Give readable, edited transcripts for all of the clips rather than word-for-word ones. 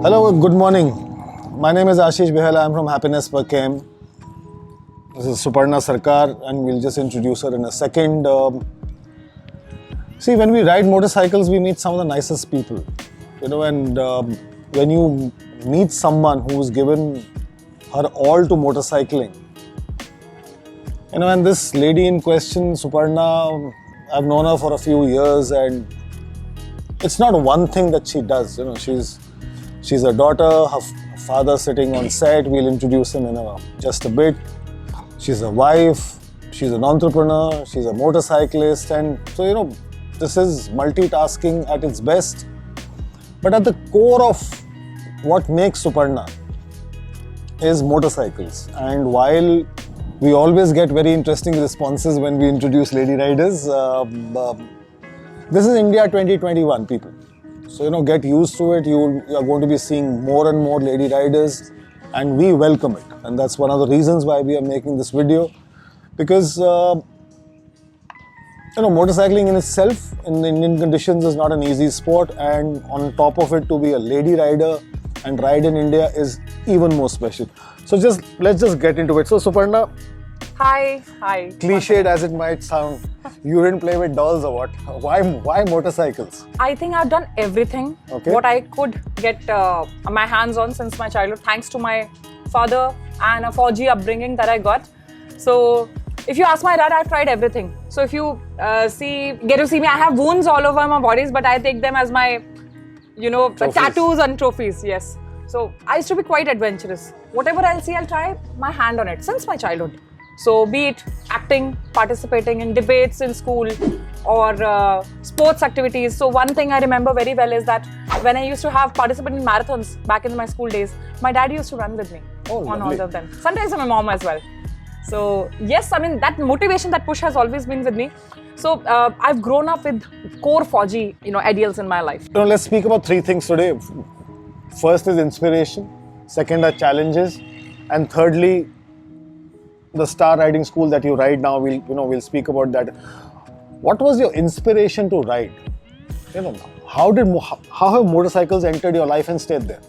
Hello, good morning. My name is Ashish Behela. I'm from Happiness Per Cam. This is Suparna Sarkar, and we'll just introduce her in a second. See, when we ride motorcycles, we meet some of the nicest people. And when you meet someone who's given her all to motorcycling, and this lady in question, Suparna, I've known her for a few years, and it's not one thing that she does. She's a daughter, her father sitting on set. We'll introduce him in just a bit. She's a wife, she's an entrepreneur, she's a motorcyclist, and so this is multitasking at its best. But at the core of what makes Suparna is motorcycles. And while we always get very interesting responses when we introduce lady riders, this is India 2021, people. So get used to it. You are going to be seeing more and more lady riders, and we welcome it. And that's one of the reasons why we are making this video, because motorcycling in itself in Indian conditions is not an easy sport, and on top of it, to be a lady rider and ride in India is even more special. So let's just get into it. So Suparna, Hi. Cliched as it might sound, you didn't play with dolls or what? Why motorcycles? I think I've done everything what I could get my hands on since my childhood, thanks to my father and a 4G upbringing that I got. So if you ask my dad, I've tried everything. So if you get to see me, I have wounds all over my bodies, but I take them as my, tattoos and trophies. Yes. So I used to be quite adventurous. Whatever I'll see, I'll try my hand on it since my childhood. So be it acting, participating in debates in school, or sports activities. So one thing I remember very well is that when I used to have participated in marathons back in my school days, my dad used to run with me on all of them. Sometimes my mom as well. So yes, that motivation, that push has always been with me. So I've grown up with core 4G, ideals in my life. Let's speak about three things today. First is inspiration, second are challenges, and thirdly, the star riding school that you ride now. We'll speak about that. What was your inspiration to ride? How have motorcycles entered your life and stayed there?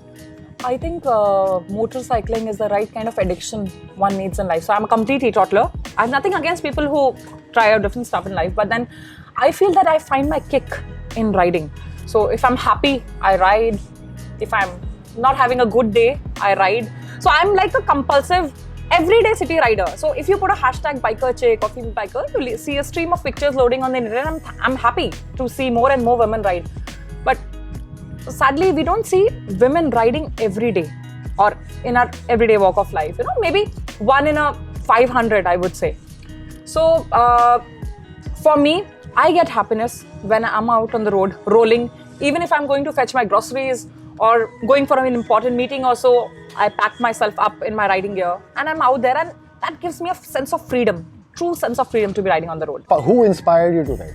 I think motorcycling is the right kind of addiction one needs in life. So I'm a complete teetotaler. I have nothing against people who try out different stuff in life, but then I feel that I find my kick in riding. So if I'm happy, I ride. If I'm not having a good day, I ride. So I'm like a compulsive everyday city rider. So if you put a hashtag biker chick or female biker, you'll see a stream of pictures loading on the internet, and I'm happy to see more and more women ride. But sadly, we don't see women riding every day or in our everyday walk of life. Maybe 1 in a 500, I would say. So for me, I get happiness when I'm out on the road rolling. Even if I'm going to fetch my groceries or going for an important meeting or so, I pack myself up in my riding gear and I'm out there, and that gives me a sense of freedom, true sense of freedom to be riding on the road. Who inspired you to ride?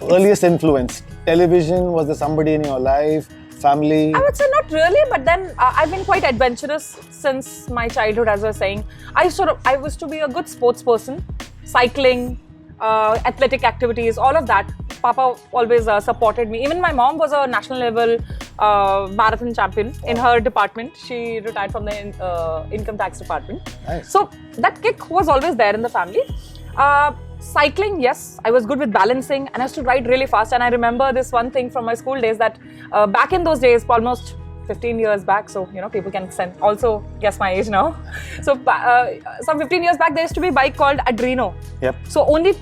Earliest influence? Television? Was there somebody in your life? Family? I would say not really, but then I've been quite adventurous since my childhood, as I was saying. I was to be a good sports person, cycling, athletic activities, all of that. Papa always supported me. Even my mom was a national level marathon champion in her department. She retired from the income tax department. Nice. So that kick was always there in the family. Cycling, yes, I was good with balancing, and I used to ride really fast. And I remember this one thing from my school days, that back in those days, almost 15 years back, so people can also guess my age now. So some 15 years back, there used to be a bike called Adreno. Yep. So only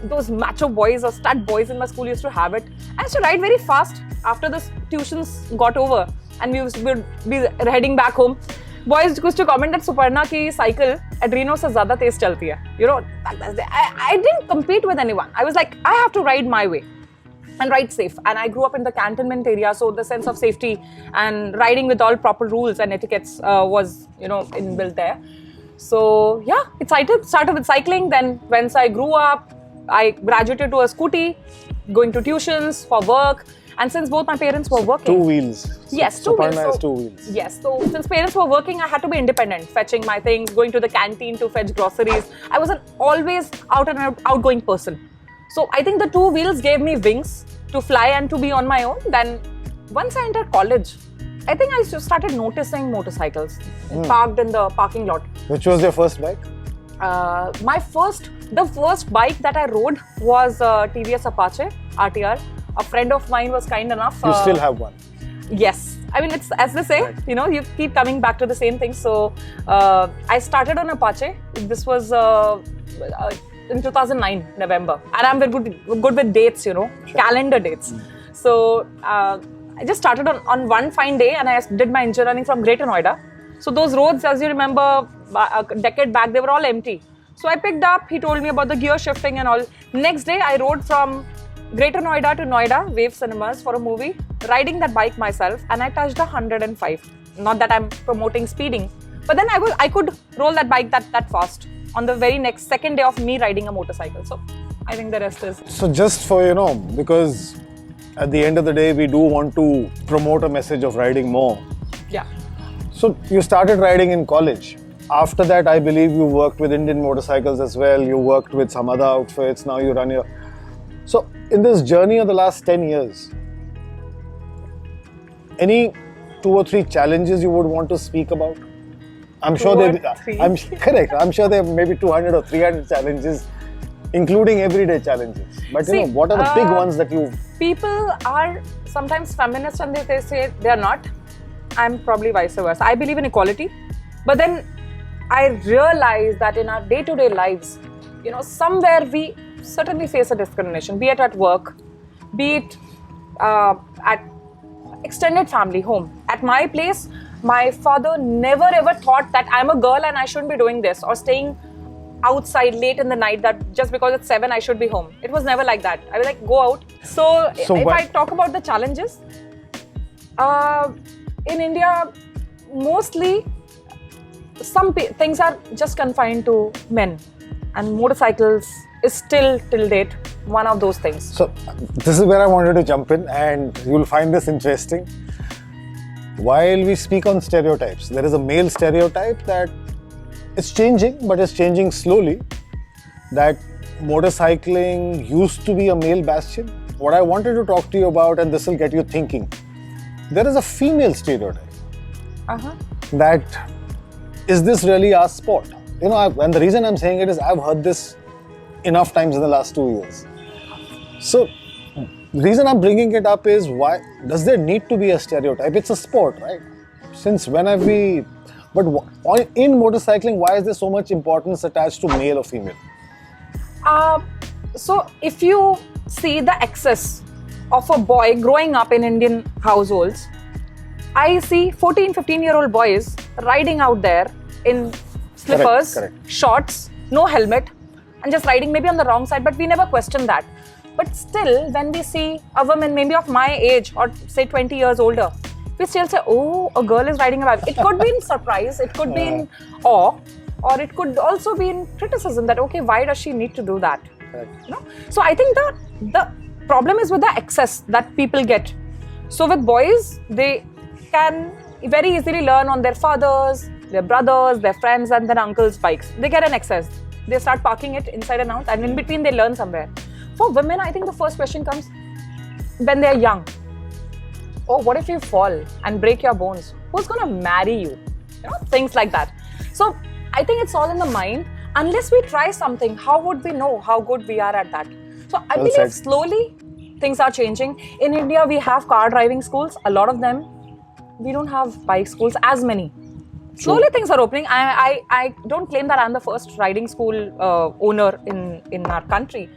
those macho boys or stud boys in my school used to have it. I used to ride very fast after the tuitions got over, and we would be heading back home. Boys used to comment that Suparna ki cycle Adreno se zyada tez chalti hai. I didn't compete with anyone. I was like, I have to ride my way and ride safe. And I grew up in the cantonment area, so the sense of safety and riding with all proper rules and etiquettes was inbuilt there. So yeah, it started with cycling. Then once I grew up, I graduated to a scooty, going to tuitions for work. And since both my parents were working... 2 wheels. Yes, 2 wheels. Suparna has 2 wheels. Yes, so since parents were working, I had to be independent, fetching my things, going to the canteen to fetch groceries. I was an always outgoing person. So I think the 2 wheels gave me wings to fly and to be on my own. Then once I entered college, I think I started noticing motorcycles parked in the parking lot. Which was your first bike? The first bike that I rode was TVS Apache RTR. A friend of mine was kind enough. You still have one? Yes. I mean, it's as they say, you keep coming back to the same thing. So I started on Apache. This was in 2009, November. And I'm very good with dates, calendar dates. So I just started on one fine day and I did my engineering from Greater Noida. So those roads, as you remember, a decade back, they were all empty. So I picked up, he told me about the gear shifting and all. Next day, I rode from Greater Noida to Noida, Wave Cinemas for a movie, riding that bike myself, and I touched 105. Not that I'm promoting speeding, but then I could roll that bike that fast on the very next second day of me riding a motorcycle. So I think the rest is... So just for, because at the end of the day, we do want to promote a message of riding more. Yeah. So you started riding in college. After that, I believe you worked with Indian motorcycles as well. You worked with some other outfits. Now you run your... So in this journey of the last 10 years, any 2 or 3 challenges you would want to speak about? I'm sure correct. I'm sure there may be 200 or 300 challenges, including everyday challenges. But what are the big ones that you... People are sometimes feminist and they say they are not. I'm probably vice versa. I believe in equality. But then I realize that in our day-to-day lives, somewhere we certainly face a discrimination, be it at work, be it at extended family home. At my place, my father never ever thought that I'm a girl and I shouldn't be doing this or staying outside late in the night, that just because it's 7 I should be home. It was never like that. I was like, go out. So if I talk about the challenges, in India, mostly some things are just confined to men, and motorcycles is still till date one of those things. So this is where I wanted to jump in, and you'll find this interesting. While we speak on stereotypes, there is a male stereotype that it's changing, but it's changing slowly, that motorcycling used to be a male bastion. What I wanted to talk to you about, and this will get you thinking, there is a female stereotype. That is this really our sport? And the reason I'm saying it is I've heard this enough times in the last 2 years. So the reason I'm bringing it up is, why does there need to be a stereotype? It's a sport, right? Since when have we... But in motorcycling, why is there so much importance attached to male or female? So if you see the excess of a boy growing up in Indian households, I see 14, 15-year-old boys riding out there in slippers, shorts, no helmet, and just riding maybe on the wrong side, but we never question that. But still, when we see a woman maybe of my age or say 20 years older, we still say, oh, a girl is riding a bike. It could be in surprise, it could be in awe, or it could also be in criticism that, okay, why does she need to do that? So I think the problem is with the excess that people get. So with boys, they can very easily learn on their fathers, their brothers, their friends and their uncles' bikes. They get an excess. They start parking it inside and out, and in between they learn somewhere. For women, I think the first question comes when they're young. Oh, what if you fall and break your bones? Who's going to marry you? Things like that. So I think it's all in the mind. Unless we try something, how would we know how good we are at that? So I believe slowly things are changing. In India, we have car driving schools. A lot of them, we don't have bike schools as many. Slowly things are opening. I don't claim that I'm the first riding school owner in our country.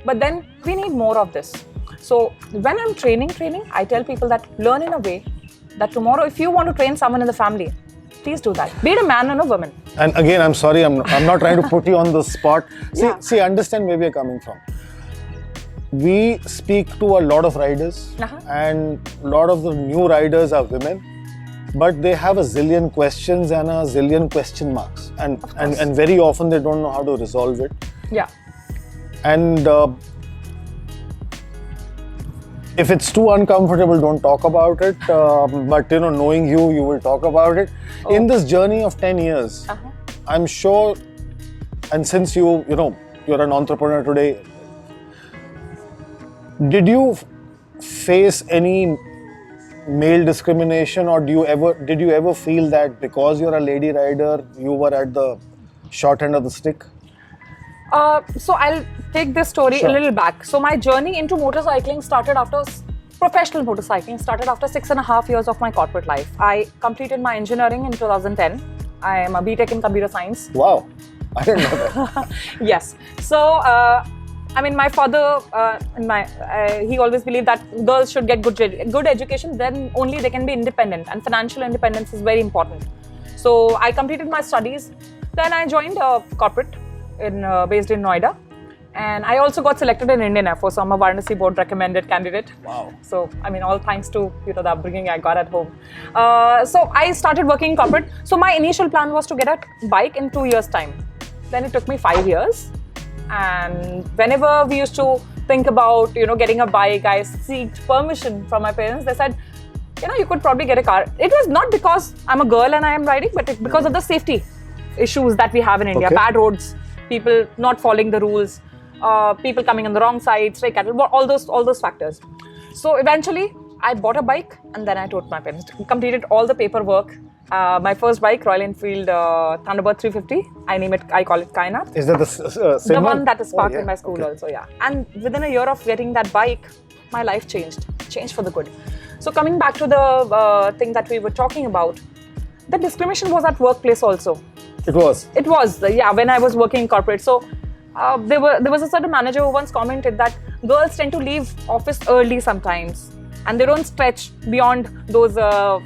But then we need more of this. So when I'm training, I tell people that learn in a way that tomorrow if you want to train someone in the family, please do that. Be it a man or a woman. And again, I'm sorry, I'm not trying to put you on the spot. See, understand where we're coming from. We speak to a lot of riders and a lot of the new riders are women, but they have a zillion questions and a zillion question marks. And very often they don't know how to resolve it. Yeah. And if it's too uncomfortable, don't talk about it. But knowing you will talk about it. Oh. In this journey of 10 years, I'm sure, and since you're an entrepreneur today, did you face any male discrimination, or did you ever feel that because you're a lady rider, you were at the short end of the stick? So I'll take this story a little back. So my journey into motorcycling started after professional motorcycling started after 6.5 years of my corporate life. I completed my engineering in 2010. I am a BTech in computer science. Wow, I didn't know that. Yes. So I mean, my father, he always believed that girls should get good education. Then only they can be independent, and financial independence is very important. So I completed my studies. Then I joined a corporate based in Noida. And I also got selected in Indian Air Force. So I'm a Varanasi board recommended candidate. Wow. So, I mean, all thanks to the upbringing I got at home. So I started working in corporate. So my initial plan was to get a bike in 2 years' time. Then it took me 5 years. And whenever we used to think about, getting a bike, I sought permission from my parents. They said, you could probably get a car. It was not because I'm a girl and I am riding, but it's because of the safety issues that we have in India. Okay. Bad roads, people not following the rules. People coming on the wrong side, stray cattle, all those factors. So eventually, I bought a bike and then I told my parents. Completed all the paperwork. My first bike, Royal Enfield Thunderbird 350. I call it Kainat. Is that the same The one that is parked in my school Okay. also, yeah. And within a year of getting that bike, my life changed for the good. So coming back to the thing that we were talking about, the discrimination was at workplace also. It was. It was, yeah, when I was working in corporate. So there was a certain manager who once commented that girls tend to leave office early sometimes and they don't stretch beyond those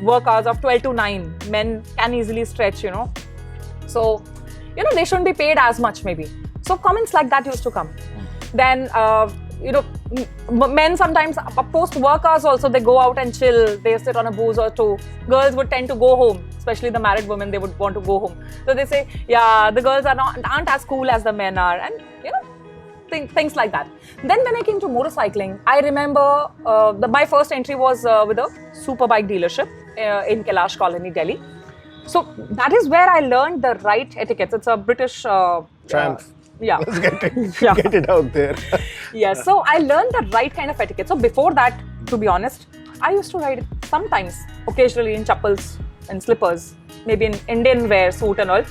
work hours of 12 to 9. Men can easily stretch, So, they shouldn't be paid as much maybe. So comments like that used to come. Then, men sometimes post work hours also, they go out and chill. They sit on a booze or two. Girls would tend to go home. Especially the married women, they would want to go home. So they say, yeah, the girls aren't as cool as the men are, and things like that. Then when I came to motorcycling, I remember my first entry was with a super bike dealership in Kailash Colony, Delhi. So that is where I learned the right etiquettes. It's a British Triumph. Yeah. Let's get it out there. Yes. So I learned the right kind of etiquette. So before that, to be honest, I used to ride sometimes, occasionally in chappals and slippers, maybe in Indian wear, suit and all.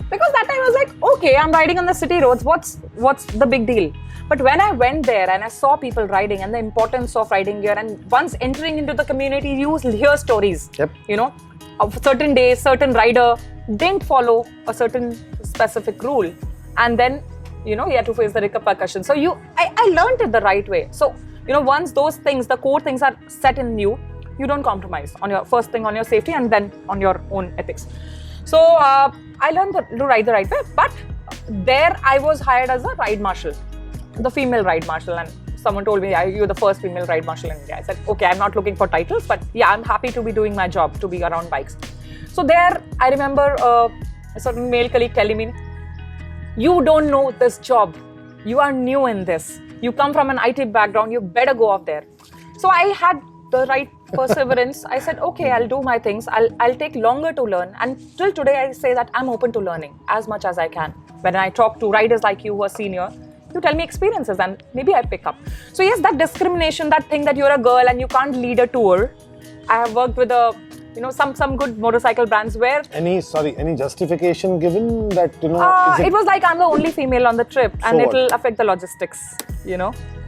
Because that time I was like, okay, I'm riding on the city roads. What's the big deal? But when I went there and I saw people riding and the importance of riding gear, and once entering into the community, you hear stories. Yep. Of certain days, certain rider didn't follow a certain specific rule, and then you had to face the repercussions. So I learned it the right way. So once those things, the core things are set in you don't compromise on your first thing on your safety and then on your own ethics. So I learned to ride the right way. But there I was hired as a ride marshal, the female ride marshal, and someone told me, you're the first female ride marshal in India. I said, okay, I'm not looking for titles, but yeah, I'm happy to be doing my job, to be around bikes. So there I remember a certain male colleague telling me, you don't know this job. You are new in this. You come from an IT background. You better go out there. So I had the right perseverance. I said, okay, I'll do my things. I'll take longer to learn. And till today, I say that I'm open to learning as much as I can. When I talk to riders like you who are senior, you tell me experiences and maybe I pick up. So yes, that discrimination, that thing that you're a girl and you can't lead a tour. I have worked with some good motorcycle brands where Any justification given that it was like I'm the only female on the trip and it'll affect the logistics,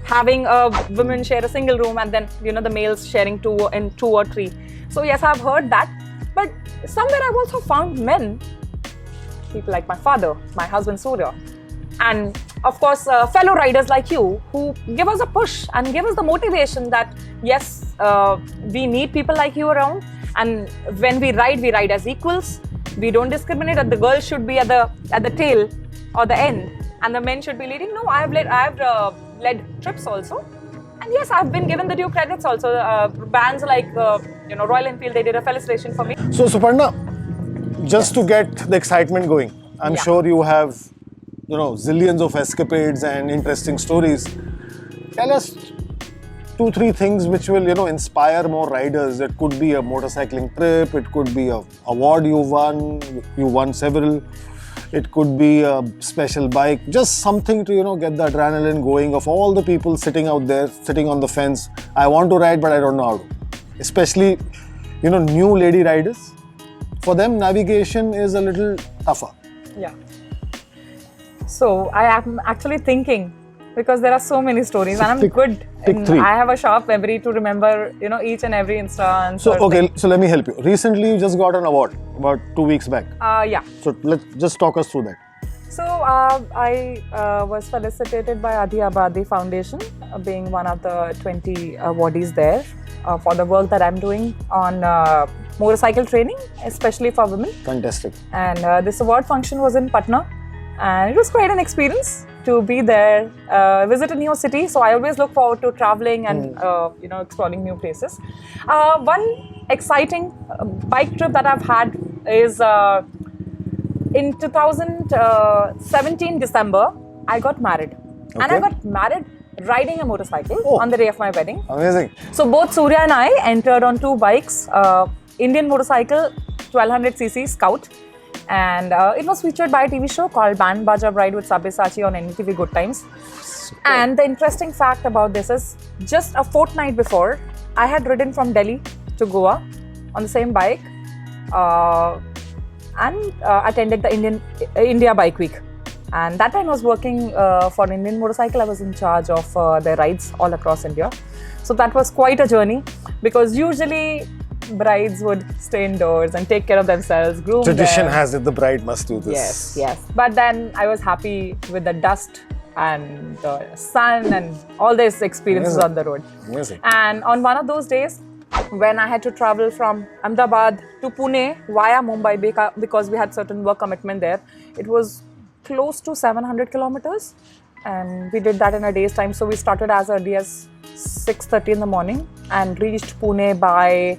having a women share a single room and then the males sharing two or three. So yes, I've heard that, but somewhere I've also found men, people like my father, my husband Surya, and of course fellow riders like you who give us a push and give us the motivation that yes, we need people like you around. And when we ride as equals. We don't discriminate that the girls should be at the tail or the end, and the men should be leading. No, I have led trips also, and yes, I've been given the due credits also. Bands like Royal Enfield, they did a felicitation for me. So Suparna, just to get the excitement going, I'm sure you have zillions of escapades and interesting stories. Tell us 2-3 things which will inspire more riders. It could be a motorcycling trip, it could be a award you won several, it could be a special bike, just something to get the adrenaline going of all the people sitting out there, sitting on the fence. I want to ride but I don't know how to. especially, new lady riders. For them, navigation is a little tougher. Yeah. So I am actually thinking, because there are so many stories, and I'm good. Pick three. I have a sharp memory to remember, each and every instance. So let me help you. Recently, you just got an award about 2 weeks back. Yeah. So let's just talk us through that. So I was felicitated by Adi Abadi Foundation, being one of the 20 awardees there for the work that I'm doing on motorcycle training, especially for women. Fantastic. And this award function was in Patna, and it was quite an experience to be there, visit a new city. So I always look forward to traveling and exploring new places. One exciting bike trip that I've had is in 2017 December. I got married, and I got married riding a motorcycle on the day of my wedding. Amazing. So both Surya and I entered on 2 bikes, Indian motorcycle 1200cc Scout. And it was featured by a TV show called Band Baja Bride with Sabyasachi on NTV Good Times. Super. And the interesting fact about this is, just a fortnight before, I had ridden from Delhi to Goa on the same bike and attended the India Bike Week. And that time I was working for an Indian motorcycle. I was in charge of their rides all across India. So that was quite a journey, because usually brides would stay indoors and take care of themselves, groom Tradition them. has it the bride must do this. Yes. But then I was happy with the dust and the sun and all these experiences on the road. Amazing. And on one of those days, when I had to travel from Ahmedabad to Pune via Mumbai because we had certain work commitment there, it was close to 700 kilometers, and we did that in a day's time. So we started as early as 6:30 in the morning and reached Pune by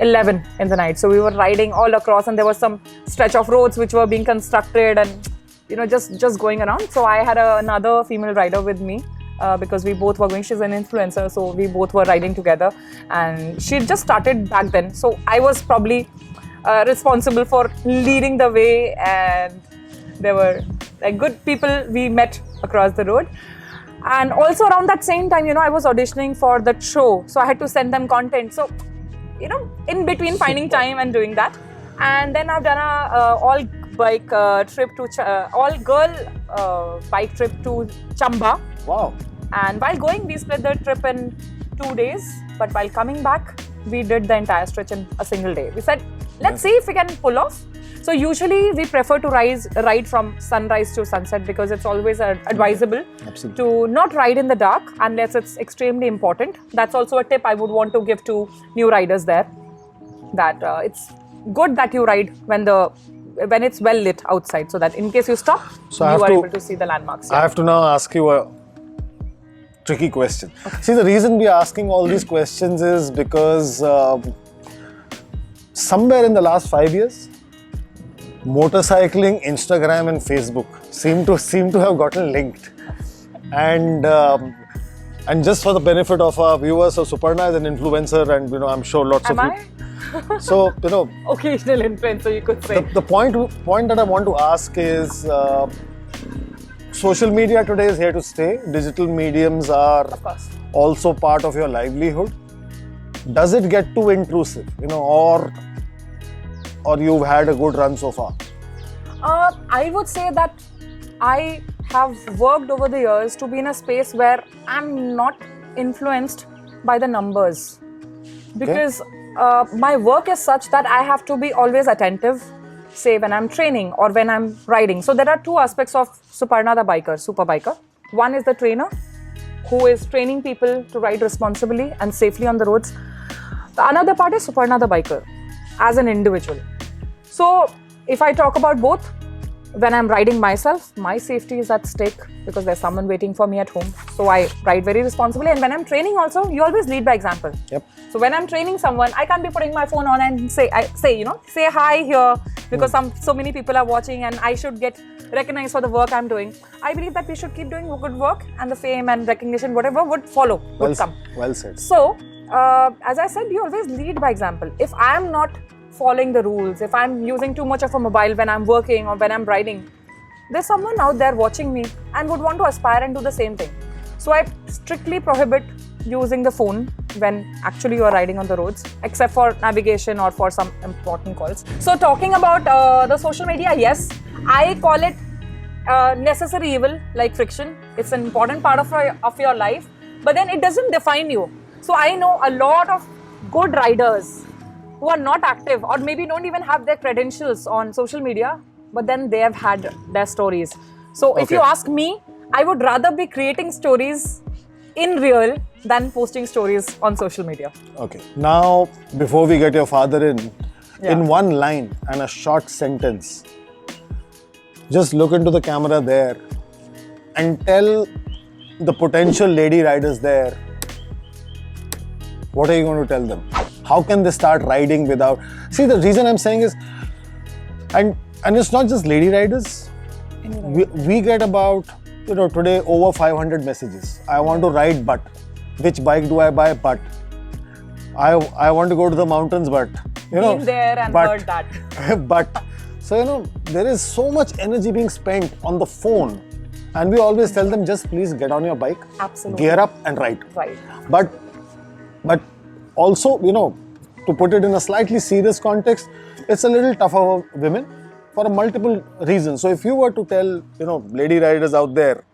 11 in the night. So we were riding all across, and there was some stretch of roads which were being constructed, and just going around. So I had another female rider with me because we both were going. She's an influencer, so we both were riding together, and she just started back then. So I was probably responsible for leading the way, and there were good people we met across the road. And also around that same time, I was auditioning for that show, so I had to send them content. So in between finding time and doing that. And then I've done a all-girl bike trip to Chamba. Wow. And while going, we split the trip in 2 days. But while coming back, we did the entire stretch in a single day. We said, let's see if we can pull off. So usually we prefer to ride from sunrise to sunset, because it's always advisable to not ride in the dark unless it's extremely important. That's also a tip I would want to give to new riders there, that it's good that you ride when it's well lit outside, so that in case you stop, you are able to see the landmarks. I have to now ask you a tricky question. Okay. See, the reason we are asking all these questions is because somewhere in the last 5 years, motorcycling, Instagram and Facebook seem to have gotten linked. And just for the benefit of our viewers, so Suparna is an influencer, and I'm sure lots of you. So occasional influencer, you could say. The point that I want to ask is, social media today is here to stay. Digital mediums are also part of your livelihood. Does it get too intrusive, or you've had a good run so far? I would say that I have worked over the years to be in a space where I'm not influenced by the numbers. Because my work is such that I have to be always attentive, say when I'm training or when I'm riding. So there are 2 aspects of Suparna the biker, super biker. One is the trainer, who is training people to ride responsibly and safely on the roads. The another part is Suparna the biker as an individual. So if I talk about both, when I'm riding myself, my safety is at stake because there's someone waiting for me at home. So I ride very responsibly. And when I'm training also, you always lead by example. Yep. So when I'm training someone, I can't be putting my phone on and say hi here, because so many people are watching and I should get recognized for the work I'm doing. I believe that we should keep doing good work, and the fame and recognition, whatever would follow, would come. Well said. So, as I said, you always lead by example. If I'm not following the rules, if I'm using too much of a mobile when I'm working or when I'm riding, there's someone out there watching me and would want to aspire and do the same thing. So I strictly prohibit using the phone when actually you are riding on the roads, except for navigation or for some important calls. So talking about the social media, yes, I call it necessary evil, like friction. It's an important part of your life, but then it doesn't define you. So I know a lot of good riders who are not active or maybe don't even have their credentials on social media, but then they have had their stories. So if you ask me, I would rather be creating stories in real than posting stories on social media. Okay. Now, before we get your father in one line and a short sentence, just look into the camera there and tell the potential lady riders there, what are you going to tell them? How can they start riding without... See, the reason I'm saying is, and it's not just lady riders. We get about, today over 500 messages. I want to ride, but which bike do I buy? But I want to go to the mountains, but been there and heard that. But so there is so much energy being spent on the phone, and we always tell them, just please get on your bike, absolutely, gear up and ride. Right. But also, to put it in a slightly serious context, it's a little tougher for women for multiple reasons. So if you were to tell, lady riders out there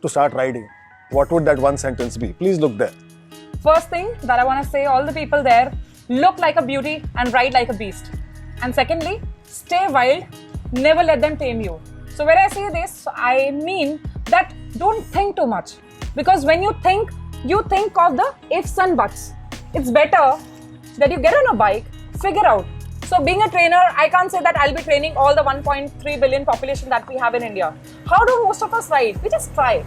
to start riding, what would that one sentence be? Please look there. First thing that I want to say, all the people there, look like a beauty and ride like a beast. And secondly, stay wild, never let them tame you. So when I say this, I mean that don't think too much. Because when you think of the ifs and buts. It's better that you get on a bike, figure out. So being a trainer, I can't say that I'll be training all the 1.3 billion population that we have in India. How do most of us ride? We just try.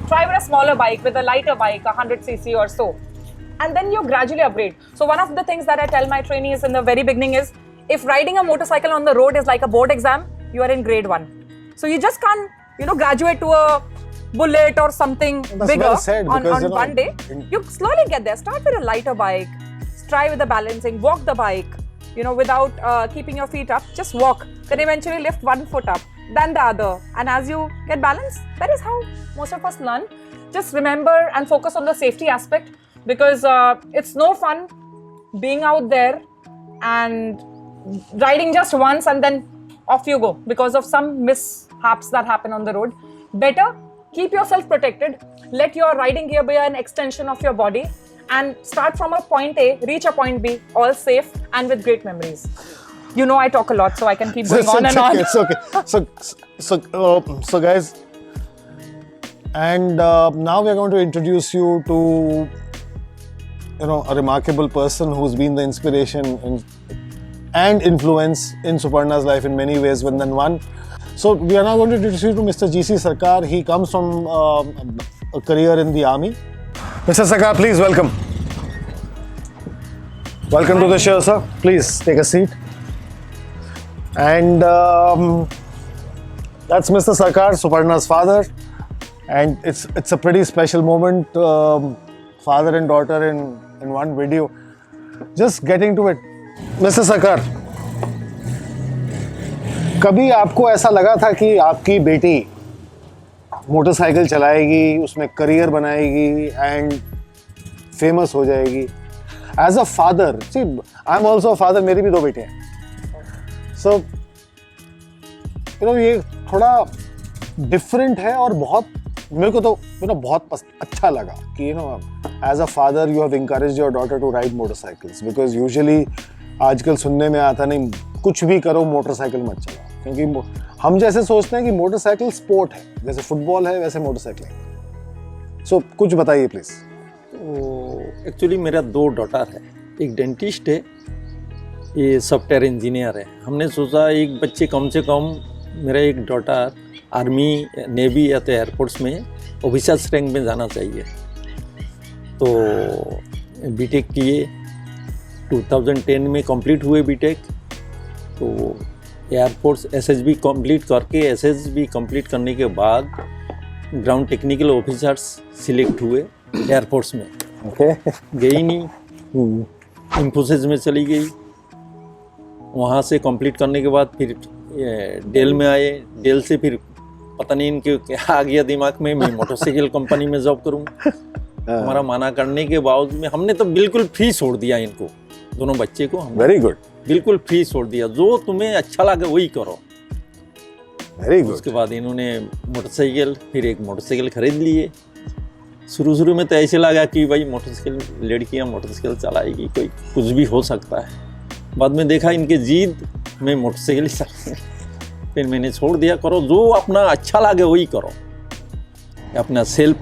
Try with a smaller bike, with a lighter bike, 100cc or so. And then you gradually upgrade. So one of the things that I tell my trainees in the very beginning is, if riding a motorcycle on the road is like a board exam, you are in grade 1. So you just can't, graduate to a bullet or something bigger on one day. You slowly get there. Start with a lighter bike. Try with the balancing. Walk the bike, without keeping your feet up. Just walk. Then eventually lift one foot up, then the other. And as you get balance, that is how most of us learn. Just remember and focus on the safety aspect, because it's no fun being out there and riding just once and then off you go because of some mishaps that happen on the road. Better keep yourself protected. Let your riding gear be an extension of your body and start from a point A, reach a point B, all safe and with great memories. I talk a lot, so I can keep going on and on. It's okay. So guys, and now we're going to introduce you to a remarkable person who's been the inspiration and influence in Suparna's life in many ways than one. So we are now going to introduce you to Mr. GC Sarkar. He comes from a career in the army. Mr. Sarkar, please welcome. Welcome to the show, sir. Please take a seat. And that's Mr. Sarkar, Suparna's father. And it's a pretty special moment, father and daughter in one video. Just getting to it. Mr. Sarkar, कभी आपको ऐसा लगा था कि आपकी बेटी motorcycle चलाएगी, उसमें करियर बनाएगी एंड फेमस हो जाएगी? As a father, see I am also a father, मेरी भी 2 बेटे हैं. सो ये थोड़ा डिफरेंट है और बहुत मेरे को तो बहुत अच्छा लगा कि as a father you have encouraged your daughter to ride motorcycles, because usually आजकल सुनने में आता नहीं, कुछ भी करो मोटरसाइकिल मत चलाओ, क्योंकि हम जैसे सोचते हैं कि मोटरसाइकिल स्पोर्ट है, जैसे फुटबॉल है वैसे मोटरसाइकिल है. सो कुछ बताइए प्लीज. तो एक्चुअली मेरा 2 डॉटर है, एक डेंटिस्ट है, ये सॉफ्टवेयर इंजीनियर है. हमने सोचा एक बच्चे कम से कम, मेरा एक डॉटर आर्मी, नेवी या तो एयरफोर्स में ऑफिसर्स रैंक में जाना चाहिए. तो बीटेक किए, 2010 में कंप्लीट हुए बीटेक. तो एयरफोर्स एसएसबी कंप्लीट करके, एसएसबी कंप्लीट करने के बाद ग्राउंड टेक्निकल ऑफिसर्स सिलेक्ट हुए एयरफोर्स में. गई नहीं, इंफोसिस में चली गई. वहाँ से कंप्लीट करने के बाद फिर डेल में आए. डेल से फिर पता नहीं इनके क्या आ गया दिमाग में, मैं मोटरसाइकिल कंपनी में जॉब करूँ. हमारा माना करने के बावजूद में हमने तो बिल्कुल फ्री छोड़ दिया इनको, दोनों बच्चे को हम वेरी गुड, बिल्कुल फ्री छोड़ दिया, जो तुम्हें अच्छा लगे वही करो। Very good. उसके बाद इन्होंने मोटरसाइकिल, फिर एक मोटरसाइकिल खरीद लिए। शुरू में तो ऐसे लगा कि भाई मोटरसाइकिल, लड़कियां मोटरसाइकिल चलाएगी, कोई कुछ भी हो सकता है। बाद में देखा इनके जिद में मोटरसाइकिल चला, फिर मैंने छोड़ दिया, करो जो अपना अच्छा लगे वही करो। अपना सेल्फ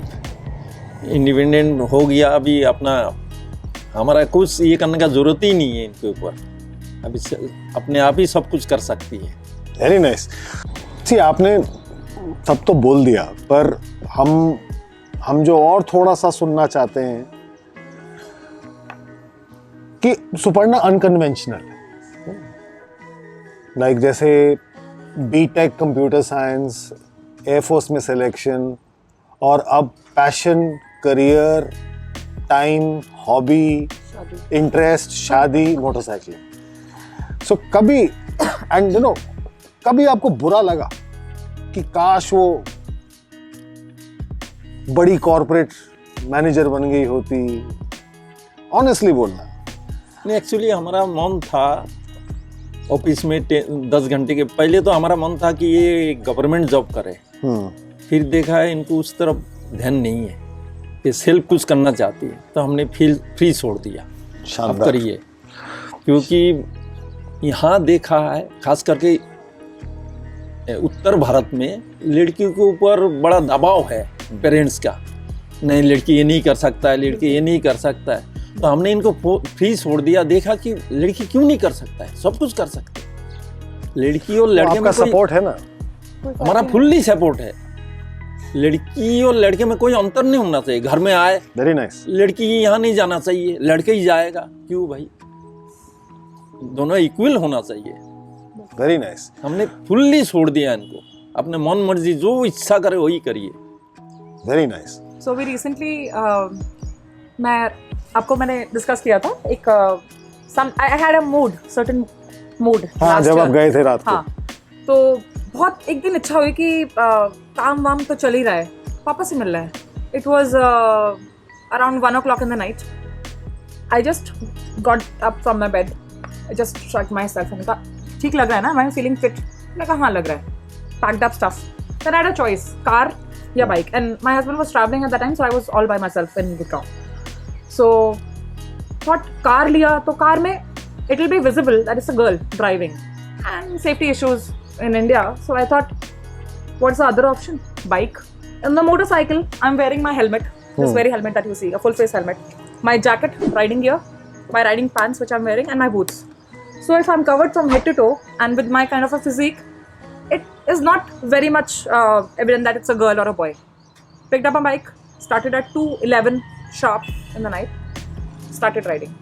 इंडिपेंडेंट हो गया, अभी अपना हमारा कुछ ये करने का जरूरत ही नहीं है इनके ऊपर, अभी अपने आप ही सब कुछ कर सकती है। Very nice. सी आपने सब तो बोल दिया, पर हम जो और थोड़ा सा सुनना चाहते हैं कि सुपर्णा अनकन्वेंशनल, लाइक जैसे बीटेक कंप्यूटर साइंस, एयरफोर्स में सिलेक्शन, और अब passion, career, time, hobby, interest, शादी, मोटरसाइकिल। सो कभी एंड यू नो कभी आपको बुरा लगा कि काश वो बड़ी कॉर्पोरेट मैनेजर बन गई होती? ऑनेस्टली बोलना। नहीं, एक्चुअली हमारा मन था ऑफिस में 10 घंटे के पहले तो हमारा मन था कि ये गवर्नमेंट जॉब करे। फिर देखा है इनको उस तरफ ध्यान नहीं है, ये सेल्फ कुछ करना चाहती है, तो हमने फ्री छोड़ दिया। अब करिए, क्योंकि यहाँ देखा है खास करके उत्तर भारत में लड़की के ऊपर बड़ा दबाव है पेरेंट्स का, नहीं लड़की ये नहीं कर सकता है, लड़की ये नहीं कर सकता है, तो हमने इनको फ्री छोड़ दिया। देखा कि लड़की क्यों नहीं कर सकता है, सब कुछ कर सकते हैं। लड़की और लड़के में सपोर्ट है ना, हमारा फुल्ली सपोर्ट है। लड़की और लड़के में कोई अंतर नहीं होना चाहिए। घर में आए, वेरी नाइस, लड़की यहाँ नहीं जाना चाहिए, लड़के ही जाएगा, क्यों भाई, दोनों इक्वल होना चाहिए। Very nice. हमने फुल्ली छोड़ दिया इनको, अपने मन मर्जी जो इच्छा करे वही करिए। Very nice. So we recently मैंने डिस्कस किया था एक I had a mood, certain mood. हाँ, जब आप गए थे रात को। हाँ, तो बहुत एक दिन इच्छा हुई कि काम वाम तो चल ही रहा है, पापा से मिलना है। It was around 1 o'clock in the night. I just got up from my bed. I just shocked myself and कहा ठीक लग रहा है ना, I'm feeling fit. मैं कहा हाँ लग रहा है. Packed up stuff. Then I had a choice, car या bike. And my husband was traveling at that time, so I was all by myself in Gurgaon. So thought car लिया, तो car में it will be visible that it's a girl driving and safety issues in India. So I thought, what's the other option? Bike. On the motorcycle, I'm wearing my helmet, this very helmet that you see, a full face helmet. My jacket, riding gear, my riding pants which I'm wearing, and my boots. So if I'm covered from head to toe and with my kind of a physique, it is not very much evident that it's a girl or a boy. Picked up a bike, started at 2:11 sharp in the night, started riding.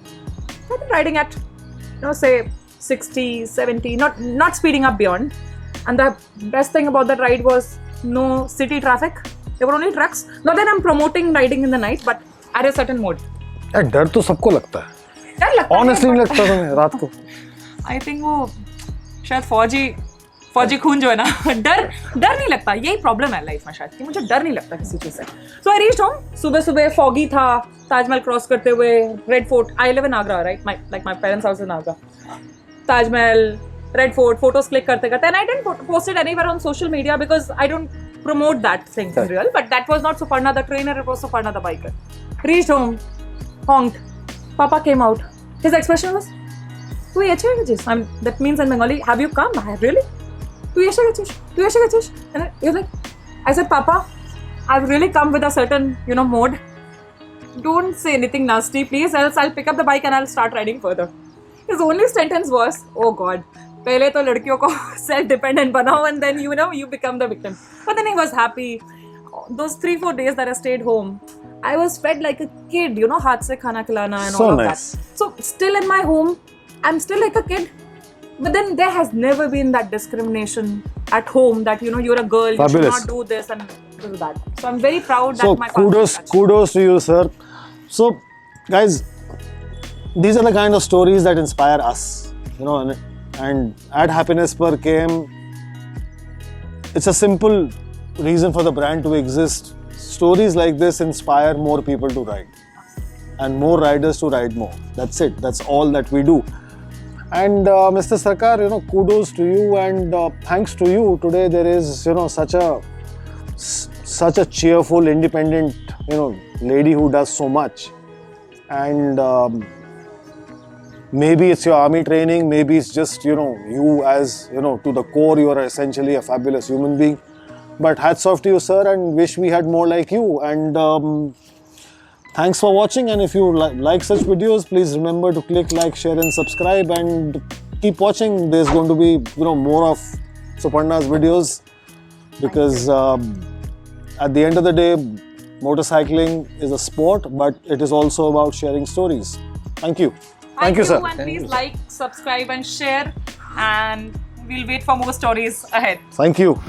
Started riding at, say 60, 70, not speeding up beyond. And the best thing about that ride was no city traffic. There were only trucks. Not that I'm promoting riding in the night, but at a certain mode. यार डर तो सबको लगता है, डर लगता है। Honestly नहीं लगता तुम्हें रात को? I think वो शायद फौजी खून जो है ना, डर नहीं लगता। यही प्रॉब्लम है लाइफ में शायद, कि मुझे डर नहीं लगता किसी चीज़ से। So I reached home. सुबह फॉगी था, ताजमहल क्रॉस करते हुए, red fort. I live in Agra, right? My parents' house in Agra. Taj Mahal, red fort, photos click करते and I didn't post it anywhere on social media because I don't promote that thing in real. But that was not Suparna the trainer, it was Suparna the biker. Reached home, honked. Papa came out. His expression was, "Tu yeche gechis." That means in Bengali, "Have you come?" I really? "Tu yeche gechis." And he was like, I said, "Papa, I've really come with a certain, mode. Don't say anything nasty, please, else I'll pick up the bike and I'll start riding further." His only sentence was, "Oh God, पहले तो लड़कियों को self-dependent बनाओ and then you become the victim." But then he was happy. Those 3-4 days that I stayed home, I was fed like a kid, हाथ से खाना खिलाना and all of that. So still in my home, I'm still like a kid. But then there has never been that discrimination at home that you're a girl, you should not do this and do that. So I'm very proud that my kudos to you, sir. So guys, these are the kind of stories that inspire us, and at Happiness Per KM, it's a simple reason for the brand to exist. stories like this inspire more people to ride and more riders to ride more. That's it. That's all that we do. And Mr. Sarkar, kudos to you, and thanks to you. Today there is, such a cheerful, independent, lady who does so much. And maybe it's your army training, maybe it's just, you as, to the core, you are essentially a fabulous human being. But hats off to you, sir, and wish we had more like you. And thanks for watching, and if you like such videos, please remember to click like, share and subscribe, and keep watching. There's going to be more of Suparna's videos, because at the end of the day, motorcycling is a sport, but it is also about sharing stories. Thank you. Thank you, sir. And please like, subscribe and share, and we'll wait for more stories ahead. Thank you.